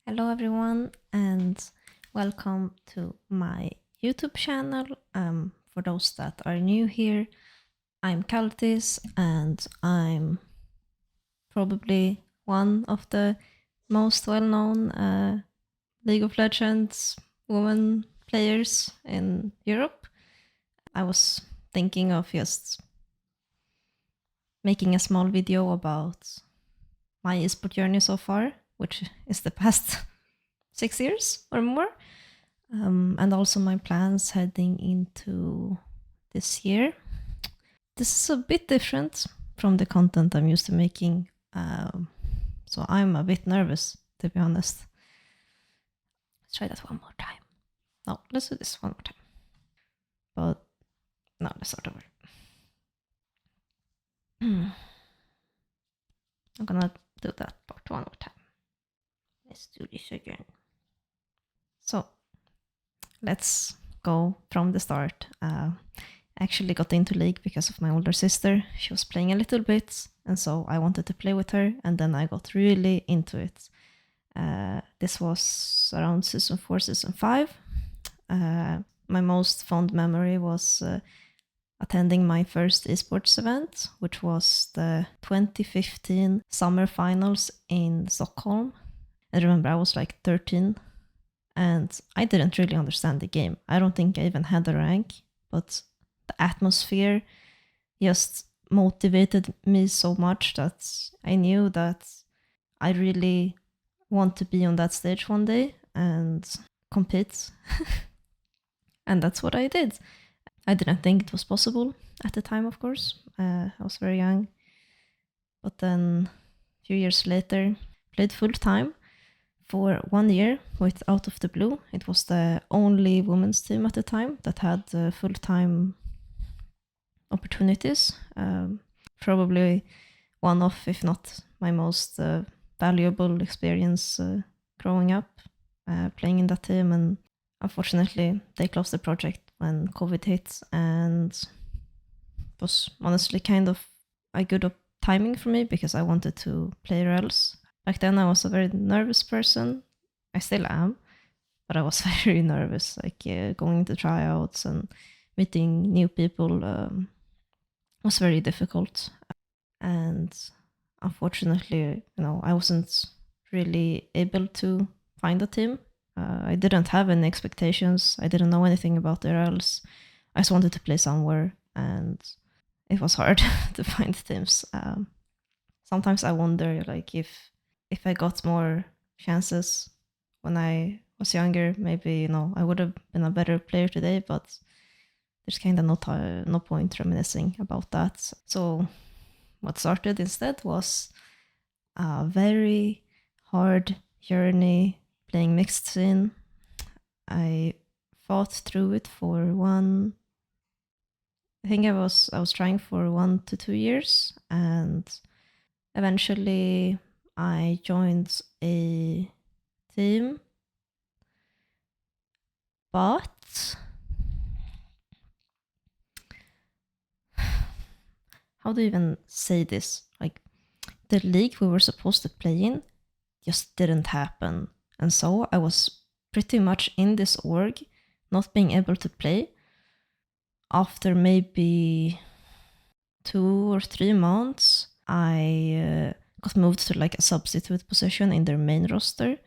Hello everyone and welcome to my YouTube channel. For those that are new here, I'm Kaltis and I'm probably one of the most well-known League of Legends women players in Europe. I was thinking of just making a small video about my esport journey so far, which is the past 6 years or more. And also my plans heading into this year. This is a bit different from the content I'm used to making, so I'm a bit nervous, to be honest. Let's try that one more time. No, let's do this one more time. But no, let's start over. I'm gonna do that part one more time. Let's do this again. So let's go from the start. I actually got into League because of my older sister. She was playing a little bit, and so I wanted to play with her, and then I got really into it. This was around season 4, season 5. My most fond memory was attending my first esports event, which was the 2015 summer finals in Stockholm. I remember I was like 13 and I didn't really understand the game. I don't think I even had a rank, but the atmosphere just motivated me so much that I knew that I really want to be on that stage one day and compete. And that's what I did. I didn't think it was possible at the time, of course. I was very young. But then a few years later, played full time for 1 year with Out of the Blue. It was the only women's team at the time that had full-time opportunities. Probably one of, if not my most valuable experience growing up, playing in that team. And unfortunately, they closed the project when COVID hit, and it was honestly kind of a good timing for me because I wanted to play ERLs. Back then, I was a very nervous person. I still am, but I was very nervous, like going to tryouts and meeting new people was very difficult. And unfortunately, I wasn't really able to find a team. I didn't have any expectations. I didn't know anything about ERLs. I just wanted to play somewhere, and it was hard to find teams. Sometimes I wonder, like, if I got more chances when I was younger, maybe I would have been a better player today. But there's kind of no point reminiscing about that. So what started instead was a very hard journey playing mixed scene. I fought through it for I think I was trying for 1 to 2 years, and eventually I joined a team. But how do you even say this? Like, the league we were supposed to play in just didn't happen. And so I was pretty much in this org, not being able to play. After maybe 2 or 3 months, I got moved to like a substitute position in their main roster,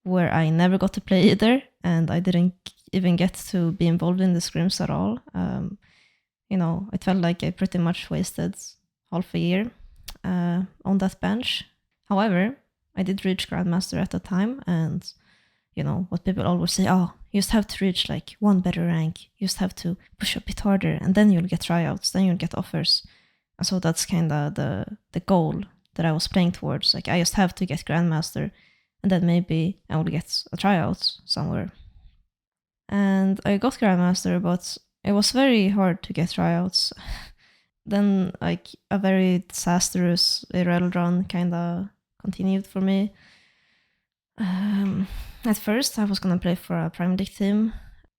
where I never got to play either, and I didn't even get to be involved in the scrims at all. It felt like I pretty much wasted half a year on that bench. However, I did reach Grandmaster at the time, and what people always say, oh, you just have to reach like one better rank, you just have to push a bit harder, and then you'll get tryouts, then you'll get offers. And so that's kind of the goal that I was playing towards. Like, I just have to get Grandmaster, and then maybe I will get a tryout somewhere. And I got Grandmaster, but it was very hard to get tryouts. Then like a very disastrous ERL run kind of continued for me. At first I was gonna play for a Prime League team.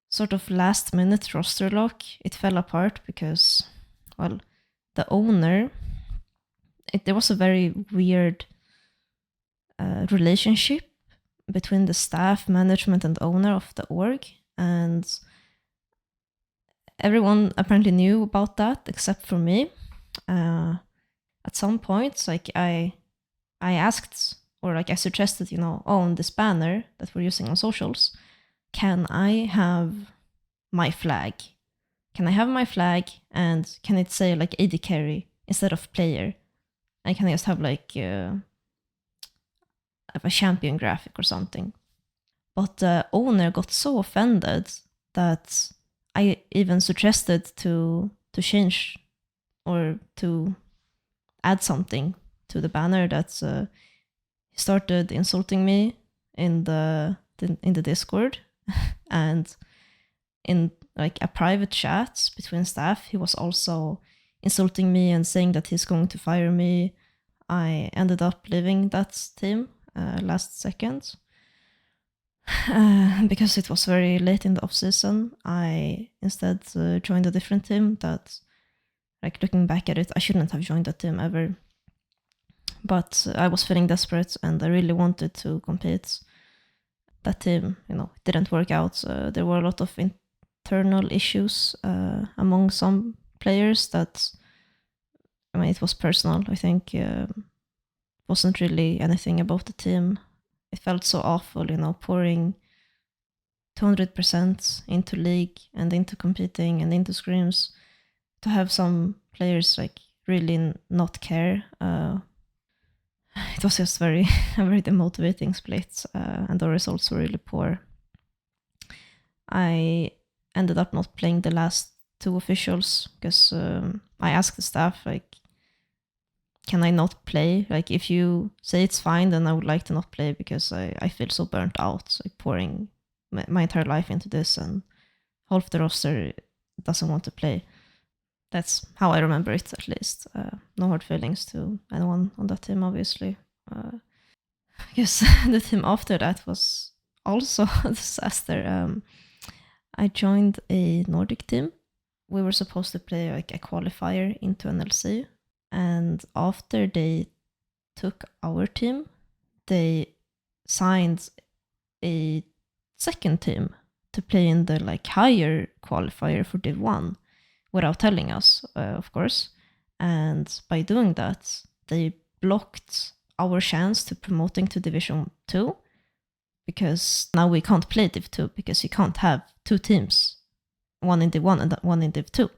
Sort of last minute roster lock, it fell apart because, well, the owner, there was a very weird relationship between the staff, management, and owner of the org, and everyone apparently knew about that except for me. At some point, like I asked, or like I suggested, on this banner that we're using on socials, can I have my flag? Can I have my flag, and can it say like AD carry instead of player? And can I just have like a champion graphic or something? But the owner got so offended that I even suggested to change or to add something to the banner. That he started insulting me in the Discord and in like a private chat between staff. He was also insulting me and saying that he's going to fire me. I ended up leaving that team last second because it was very late in the off season. I instead joined a different team that, like, looking back at it, I shouldn't have joined that team ever. But I was feeling desperate and I really wanted to compete. That team, didn't work out. There were a lot of internal issues among some players that, it was personal. I think wasn't really anything about the team. It felt so awful, pouring 200% into league and into competing and into scrims, to have some players like really not care. It was just a very demotivating split, and the results were really poor. I ended up not playing the last two officials because I asked the staff, like, can I not play? Like, if you say it's fine, then I would like to not play because I feel so burnt out, like pouring my entire life into this, and half the roster doesn't want to play. That's how I remember it, at least. No hard feelings to anyone on that team, obviously. Because the team after that was also a disaster. I joined a Nordic team. We were supposed to play like a qualifier into NLC. And after they took our team, they signed a second team to play in the like higher qualifier for Div 1 without telling us, of course. And by doing that, they blocked our chance to promoting to Division 2, because now we can't play Div 2 because you can't have two teams, one in Div 1 and one in Div 2.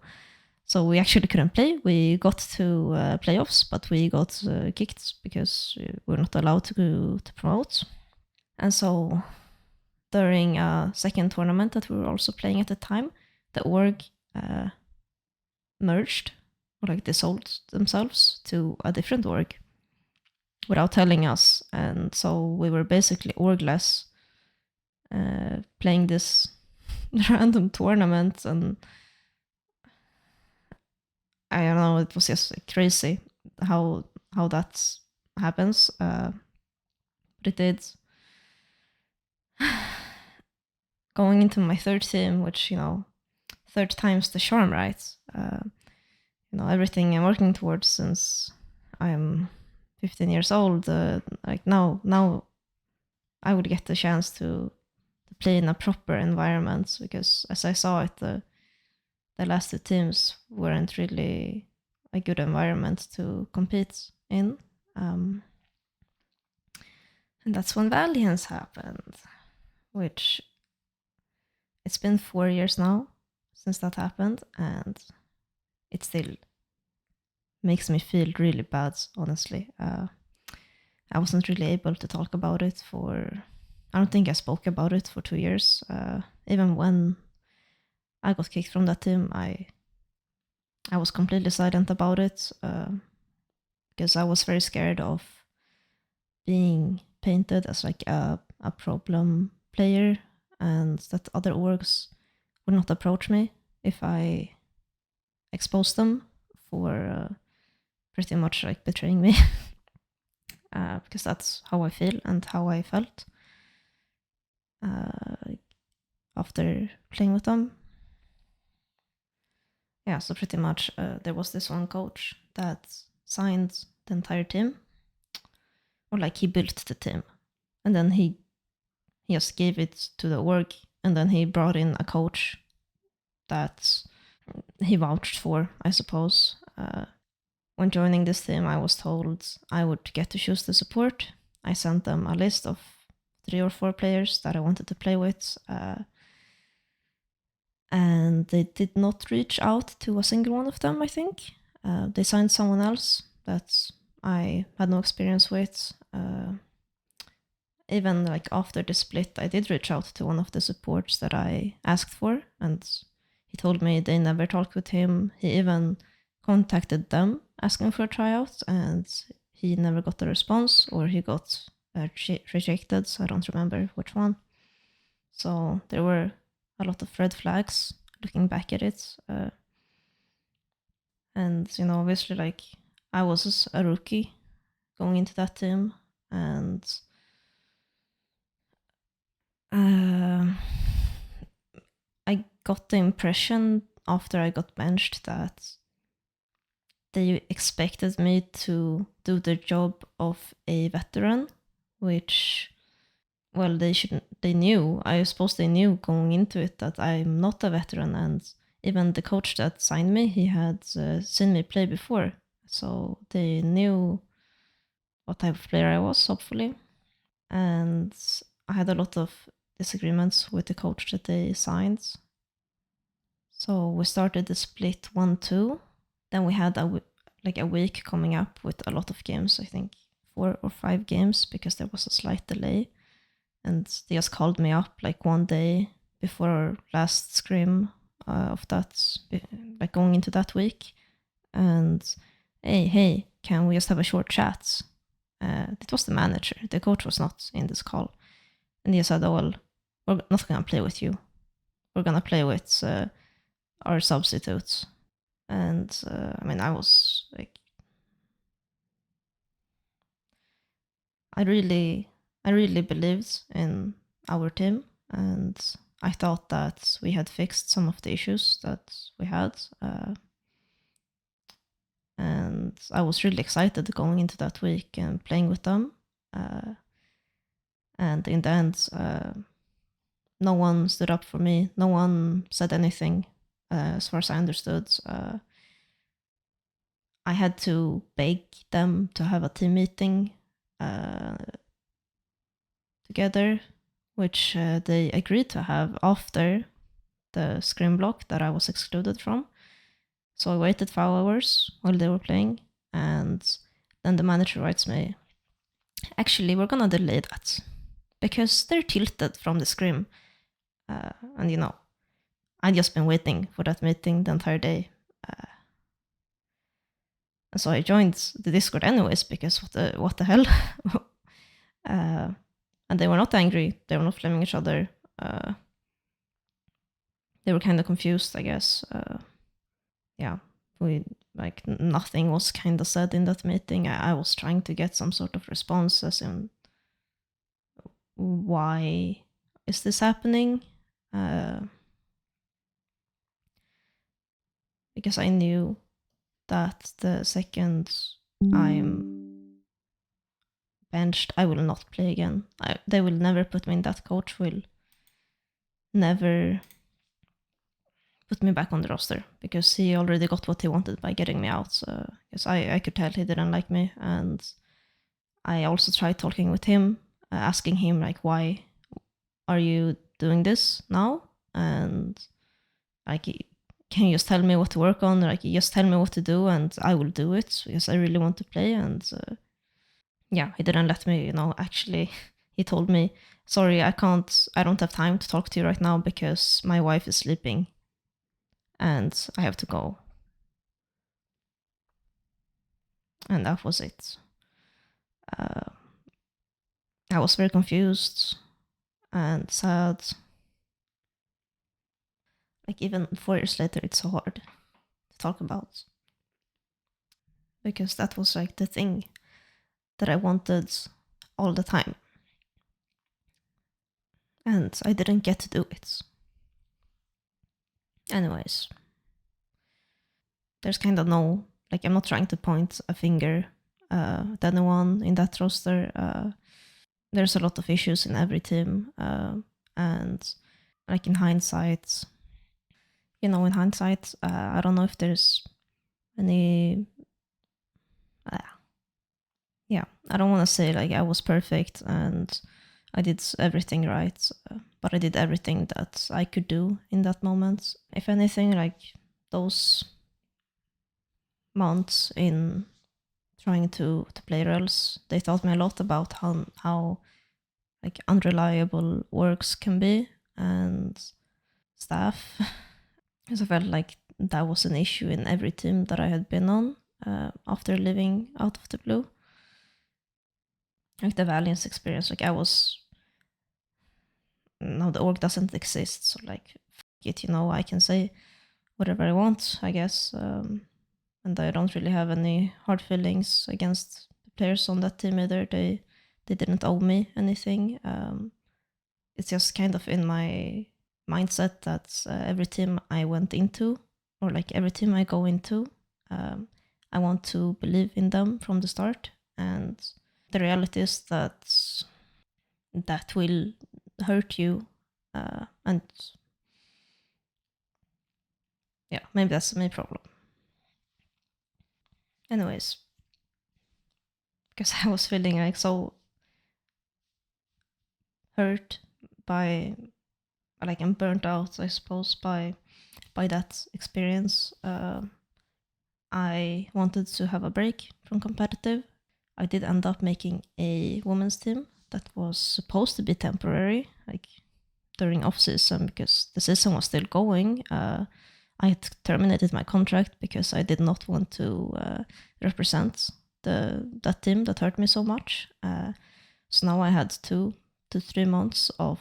So we actually couldn't play. We got to playoffs, but we got kicked because we're not allowed to promote. And so during a second tournament that we were also playing at the time, the org merged, or like they sold themselves to a different org without telling us. And so we were basically orgless, playing this random tournament, and I don't know, it was just crazy how that happens. But it did. Going into my third team, which, third time's the charm, right? Everything I'm working towards since I'm 15 years old. Like now I would get the chance to play in a proper environment, because as I saw it, the last two teams weren't really a good environment to compete in. And that's when Valians happened, which it's been 4 years now since that happened, and it still makes me feel really bad, honestly. I wasn't really able to talk about it I don't think I spoke about it for 2 years. Even when I got kicked from that team, I was completely silent about it, because I was very scared of being painted as like a problem player, and that other orgs would not approach me if I exposed them for pretty much like betraying me. Because that's how I feel and how I felt after playing with them. Yeah, so pretty much there was this one coach that signed the entire team, or like he built the team, and then he he just gave it to the org, and then he brought in a coach that he vouched for, I suppose. When joining this team, I was told I would get to choose the support. I sent them a list of 3 or 4 players that I wanted to play with, and they did not reach out to a single one of them, I think. They signed someone else that I had no experience with. Even like after the split, I did reach out to one of the supports that I asked for, and he told me they never talked with him. He even contacted them asking for a tryout, and he never got a response, or he got rejected, so I don't remember which one. So there were a lot of red flags looking back at it. And, you know, obviously, like, I was a rookie going into that team, and I got the impression after I got benched that they expected me to do the job of a veteran, which, well, they knew. I suppose they knew going into it that I'm not a veteran, and even the coach that signed me, he had seen me play before, so they knew what type of player I was, hopefully. And I had a lot of disagreements with the coach that they signed. So we started the split 1-2. Then we had a week coming up with a lot of games, I think 4 or 5 games, because there was a slight delay. And they just called me up like one day before our last scrim of that, like going into that week. And hey, can we just have a short chat? It was the manager. The coach was not in this call. And he said, oh, well, we're not going to play with you. We're going to play with our substitutes. And I mean, I was like, I really believed in our team, and I thought that we had fixed some of the issues that we had. And I was really excited going into that week and playing with them. And in the end, no one stood up for me. No one said anything, as far as I understood. I had to beg them to have a team meeting together, which they agreed to have after the scrim block that I was excluded from. So I waited 5 hours while they were playing, and then the manager writes me, actually, we're gonna delay that because they're tilted from the scrim. And you know, I'd just been waiting for that meeting the entire day. And so I joined the Discord anyways, because what the hell? And they were not angry. They were not blaming each other. They were kind of confused, I guess. Yeah, nothing was kind of said in that meeting. I was trying to get some sort of response, as in, why is this happening? Because I knew that the second I'm benched, I will not play again. They will never put me in. That coach will never put me back on the roster, because he already got what he wanted by getting me out. Because I could tell he didn't like me, and I also tried talking with him, asking him like, why are you doing this now? And like, can you just tell me what to work on? Like, you just tell me what to do and I will do it, because I really want to play. And yeah, he didn't let me, actually. He told me, sorry, I don't have time to talk to you right now because my wife is sleeping and I have to go. And that was it. I was very confused and sad. Like, even 4 years later, it's so hard to talk about, because that was like the thing that I wanted all the time, and I didn't get to do it. Anyways, there's kind of no, like, I'm not trying to point a finger at anyone in that roster. there's a lot of issues in every team, and like in hindsight, I don't know if there's any. I don't want to say like I was perfect and I did everything right, but I did everything that I could do in that moment. If anything, like those months in trying to play roles, they taught me a lot about how like unreliable works can be and staff. Because I felt like that was an issue in every team that I had been on after living out of the blue. Like the Valian's experience, like now the org doesn't exist, so like fuck it, I can say whatever I want, I guess. And I don't really have any hard feelings against the players on that team either. They didn't owe me anything. It's just kind of in my mindset that every team I went into, or like every team I go into, I want to believe in them from the start. And the reality is that will hurt you, and yeah, maybe that's my problem. Anyways, because I was feeling like so hurt by, like, I'm burnt out, I suppose, by that experience. I wanted to have a break from competitive. I did end up making a women's team that was supposed to be temporary, like during off season, because the season was still going. I had terminated my contract because I did not want to represent that team that hurt me so much. So now I had 2 to 3 months of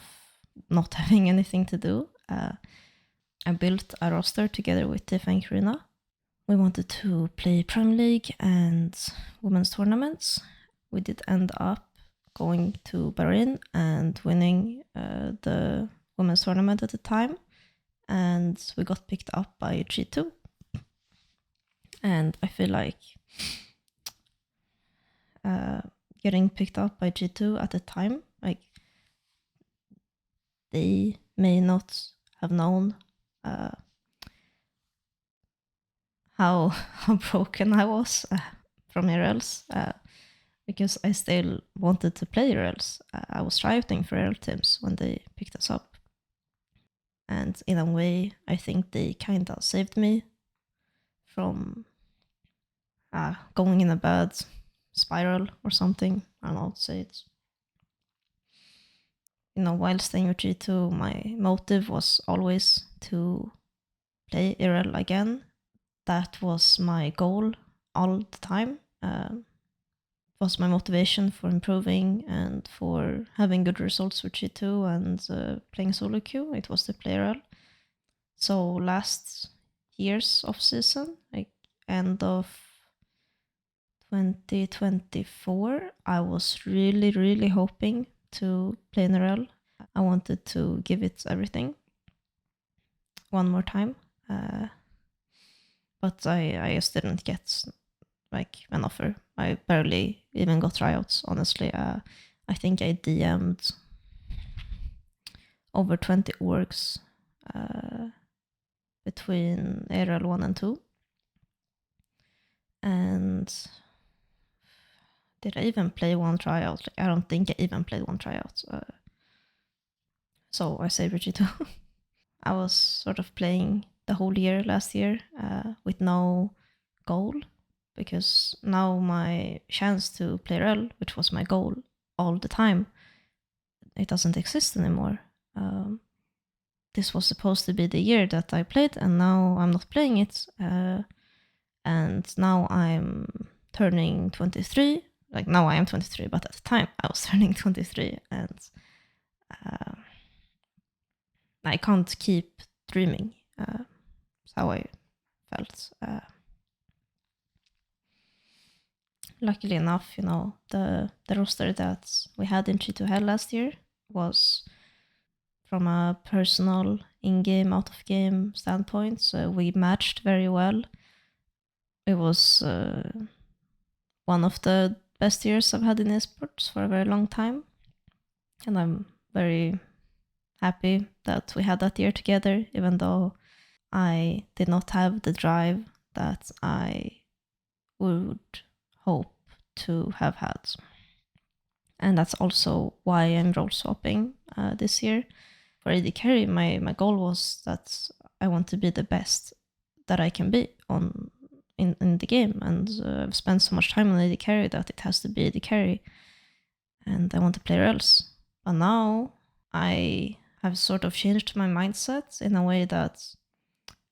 not having anything to do. I built a roster together with Tiff and Karina. We wanted to play Prime League and women's tournaments. We did end up going to Bahrain and winning the women's tournament at the time. And we got picked up by G2. And I feel like getting picked up by G2 at the time, like, they may not have known how broken I was from ERLs, because I still wanted to play ERLs. I was striving for ERL teams when they picked us up. And in a way, I think they kind of saved me from going in a bad spiral or something. I don't know how to say it. While staying with G2, my motive was always to play ERL again. That was my goal all the time. It was my motivation for improving and for having good results with G2 and playing solo queue. It was to play ERL. So last year's off season, like end of 2024, I was really, really hoping to play in ERL. I wanted to give it everything one more time. But I just didn't get like an offer. I barely even got tryouts, honestly. I think I DM'd over 20 orgs between ERL 1 and 2. And did I even play one tryout? I don't think I even played one tryout. So I say G2. I was sort of playing the whole year last year with no goal, because now my chance to play ERL, which was my goal all the time, it doesn't exist anymore. This was supposed to be the year that I played, and now I'm not playing it. And now I'm turning 23. Like, now I am 23, but at the time I was turning 23, and I can't keep dreaming. That's how I felt. Luckily enough, the roster that we had in G2 Hell last year was, from a personal in-game, out-of-game standpoint, so we matched very well. It was one of the best years I've had in esports for a very long time. And I'm very happy that we had that year together, even though I did not have the drive that I would hope to have had. And that's also why I'm role swapping this year. For AD carry, my goal was that I want to be the best that I can be in the game, and I've spent so much time on AD carry that it has to be AD carry, and I want to play ERLs. But now I have sort of changed my mindset in a way that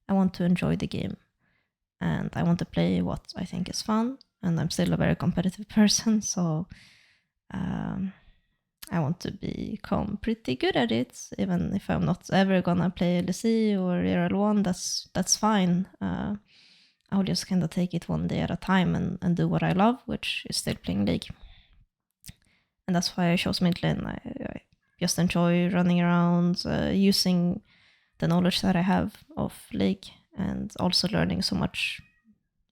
I want to enjoy the game, and I want to play what I think is fun, and I'm still a very competitive person, so I want to become pretty good at it, even if I'm not ever gonna play LEC or ERL1, that's fine. I'll just kind of take it one day at a time and do what I love, which is still playing League. And that's why I chose mid lane. I just enjoy running around, using the knowledge that I have of League, and also learning so much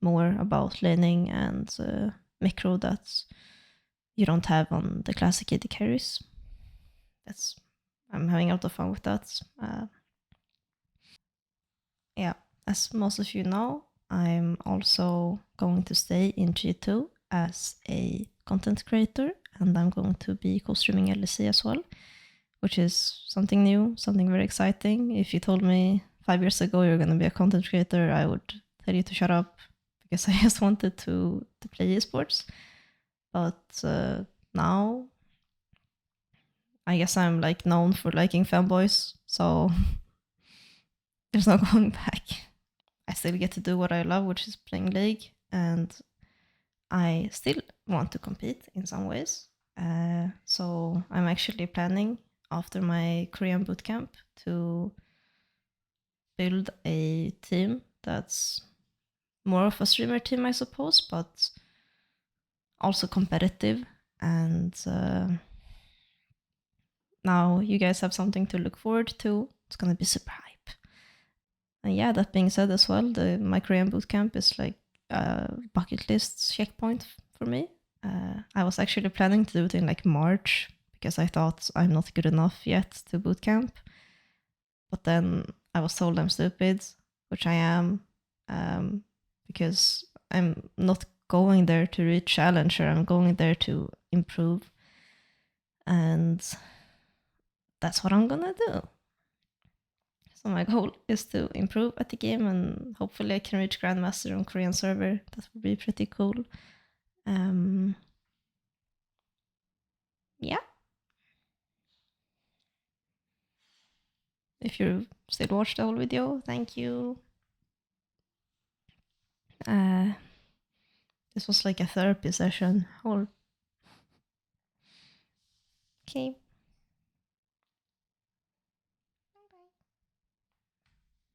more about laning and micro that you don't have on the classic AD carries. I'm having a lot of fun with that. Yeah, as most of you know, I'm also going to stay in G2 as a content creator, and I'm going to be co-streaming LEC as well, which is something new, something very exciting. If you told me 5 years ago you're going to be a content creator, I would tell you to shut up, because I just wanted to play esports. But now I guess I'm like known for liking fanboys, so there's no going back. I still get to do what I love, which is playing League, and I still want to compete in some ways. So I'm actually planning after my Korean bootcamp to build a team that's more of a streamer team, I suppose, but also competitive. And now you guys have something to look forward to. It's gonna be super hype. And yeah, that being said as well, my Korean bootcamp is like a bucket list checkpoint for me. I was actually planning to do it in like March, because I thought I'm not good enough yet to bootcamp. But then I was told I'm stupid, which I am, because I'm not going there to reach Challenger, I'm going there to improve. And that's what I'm gonna do. So my goal is to improve at the game, and hopefully I can reach Grandmaster on Korean server. That would be pretty cool. Yeah. If you still watched the whole video, thank you. This was like a therapy session. Okay.